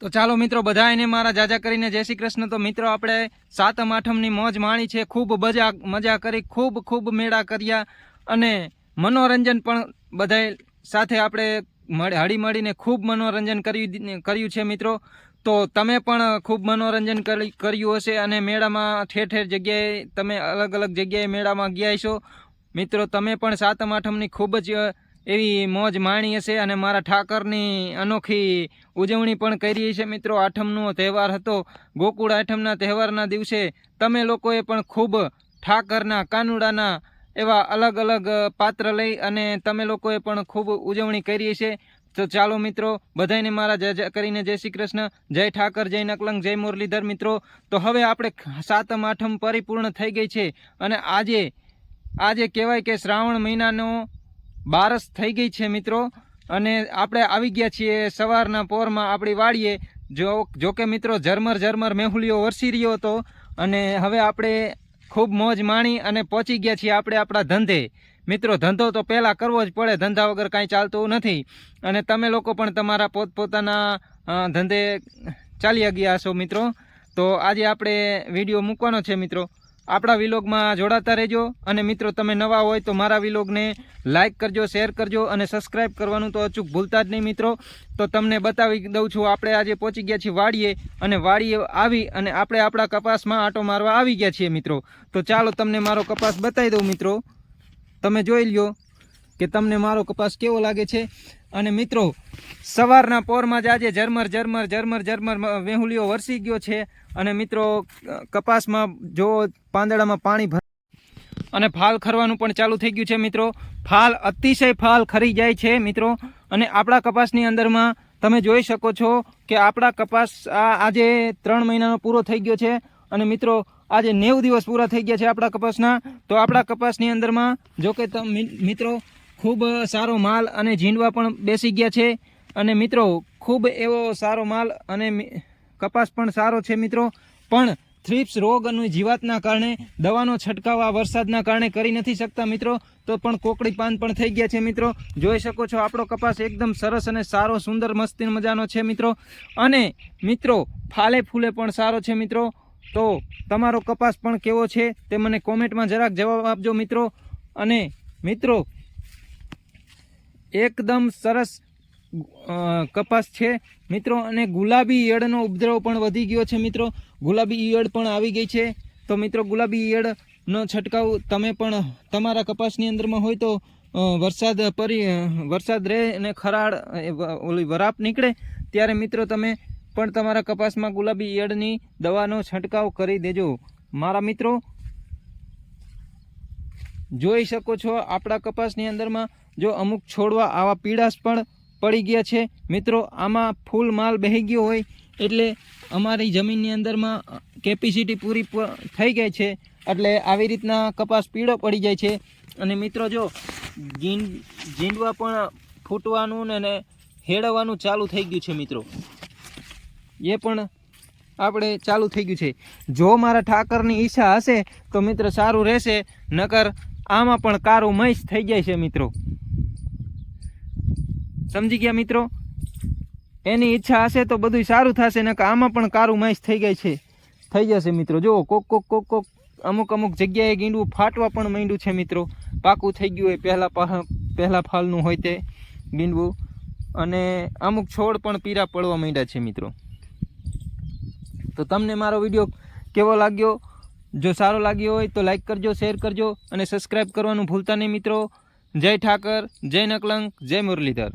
તો ચાલો મિત્રો બધાને મારા જાજા કરીને જય શ્રી કૃષ્ણ। તો મિત્રો આપણે સાતમ આઠમની મોજ માણી છે, ખૂબ મજા કરી, ખૂબ મેળા કર્યા અને મનોરંજન પણ બધા સાથે આપણે હળી મળીને ખૂબ મનોરંજન કર્યું છે મિત્રો। તો તમે પણ ખૂબ મનોરંજન કર્યું હશે અને મેળામાં ઠેર જગ્યાએ તમે અલગ જગ્યાએ મેળામાં ગયા છો મિત્રો। તમે પણ સાતમ આઠમની ખૂબ જ એવી મોજ માણી હશે અને મારા ઠાકરની અનોખી ઉજવણી પણ કરી છે મિત્રો। આઠમનો તહેવાર હતો, ગોકુળ આઠમના તહેવારના દિવસે તમે લોકોએ પણ ખૂબ ઠાકરના કાનુડાના એવા અલગ પાત્ર લઈ અને તમે લોકોએ પણ ખૂબ ઉજવણી કરી છે। તો ચાલો મિત્રો બધાને મારા જય કરીને જય શ્રી કૃષ્ણ, જય ઠાકર, જય નકલંગ, જય મુરલીધર મિત્રો। તો હવે આપણે સાતમ આઠમ પરિપૂર્ણ થઈ ગઈ છે અને આજે કહેવાય કે શ્રાવણ મહિનાનો બારસ થઈ ગઈ છે મિત્રો અને આપણે આવી ગયા છીએ સવારના પોરમાં આપણી વાડીએ। જો કે મિત્રો ઝરમર મેહુલિયો વરસી રહ્યો હતો અને હવે આપણે ખૂબ મોજ માણી અને પહોંચી ગયા છીએ આપણે આપણા ધંધે મિત્રો। ધંધો તો પહેલાં કરવો જ પડે, ધંધા વગર કાંઈ ચાલતું નથી અને તમે લોકો પણ તમારા પોતપોતાના ધંધે ચાલ્યા ગયા છો મિત્રો। તો આજે આપણે વિડીયો મૂકવાનો છે મિત્રો, આપણા વિલોગમાં જોડાતા રહેજો અને મિત્રો તમે નવા હોય તો મારા વિલોગને લાઇક કરજો, શેર કરજો અને સબસ્ક્રાઈબ કરવાનું તો અચૂક ભૂલતા જ નહીં મિત્રો। તો તમને બતાવી દઉં છું, આપણે આજે પહોંચી ગયા છીએ વાડીએ અને વાડીએ આવી અને આપણે આપણા કપાસમાં આંટો મારવા આવી ગયા છીએ મિત્રો। તો ચાલો તમને મારો કપાસ બતાવી દઉં મિત્રો, તમે જોઈ લ્યો કે તમને મારો કપાસ કેવો લાગે છે। અને મિત્રો સવારના પોરમાં જ આજે ઝરમર વેહુલિયો વરસી ગયો છે અને મિત્રો કપાસમાં જો પાંદડામાં પાણી ભર અને ફાલ ખરવાનું પણ ચાલુ થઈ ગયું છે મિત્રો। ફાલ અતિશય ફાલ ખરી જાય છે મિત્રો અને આપણા કપાસની અંદરમાં તમે જોઈ શકો છો કે આપણા કપાસ આજે 3 મહિનાનો પૂરો થઈ ગયો છે અને મિત્રો આજે 90 દિવસ પૂરા થઈ ગયા છે આપણા કપાસના। તો આપણા કપાસની અંદરમાં જો કે મિત્રો ખૂબ સારો માલ અને ઝીંડવા પણ બેસી ગયા છે અને મિત્રો ખૂબ એવો સારો માલ અને કપાસ પણ સારો છે મિત્રો। પણ થ્રિપ્સ રોગ અને જીવાતના કારણે દવાનો છંટકાવ આ વરસાદના કારણે કરી નથી શકતા મિત્રો। તો પણ કોકડી પાન પણ થઈ ગયા છે મિત્રો, જોઈ શકો છો આપણો કપાસ એકદમ સરસ અને સારો સુંદર મસ્તી મજાનો છે મિત્રો। અને મિત્રો ફાલે ફૂલે પણ સારો છે મિત્રો। તો તમારો કપાસ પણ કેવો છે તે મને કોમેન્ટમાં જરાક જવાબ આપજો મિત્રો। અને મિત્રો એકદમ સરસ કપાસ છે મિત્રો અને ગુલાબી ઈયળનો ઉપદ્રવ પણ વધી ગયો છે મિત્રો, ગુલાબી ઈયળ પણ આવી ગઈ છે। તો મિત્રો ગુલાબી ઈયળનો છંટકાવ તમે પણ તમારા કપાસની અંદરમાં હોય તો વરસાદ રહે અને ખરાડ ઓલી વરાપ નીકળે ત્યારે મિત્રો તમે પણ તમારા કપાસમાં ગુલાબી ઈયળની દવાનો છંટકાવ કરી દેજો મારા મિત્રો। જોઈ શકો છો આપણા કપાસની અંદરમાં જો અમુક છોડવા આવા પીળાશ પણ પડી ગયા છે મિત્રો। આમાં ફૂલ માલ બેહી ગયો હોય એટલે અમારી જમીનની અંદરમાં કેપેસિટી પૂરી થઈ ગઈ છે એટલે આવી રીતના કપાસ પીળો પડી જાય છે। અને મિત્રો જો ઝીંડવા પણ ફૂટવાનું ને હેડવાનું ચાલુ થઈ ગયું છે મિત્રો, એ પણ આપણે ચાલુ થઈ ગયું છે। જો મારા ઠાકરની ઈચ્છા હશે તો મિત્રો સારું રહેશે, નકર આમાં પણ કારું મહીસ થઈ જાય છે મિત્રો, સમજી ગયા મિત્રો। એની ઈચ્છા હશે તો બધું સારું થશે, નકર આમાં પણ કારું મહીસ થઈ જશે મિત્રો। જો કોક અમુક જગ્યાએ ગીંડવું ફાટવા પણ માંડ્યું છે મિત્રો, પાકું થઈ ગયું હોય પહેલા ફાલનું હોય તે ગીંડવું અને અમુક છોડ પણ પીરા પડવા માંડ્યા છે મિત્રો। તો તમને મારો વિડીયો કેવો લાગ્યો? જો સારો લાગ્યો હોય તો લાઈક કરજો, શેર કરજો અને સબસ્ક્રાઈબ કરવાનું ભૂલતા નહીં મિત્રો। જય ઠાકર, જય નકલંગ, જય મુરલીધર।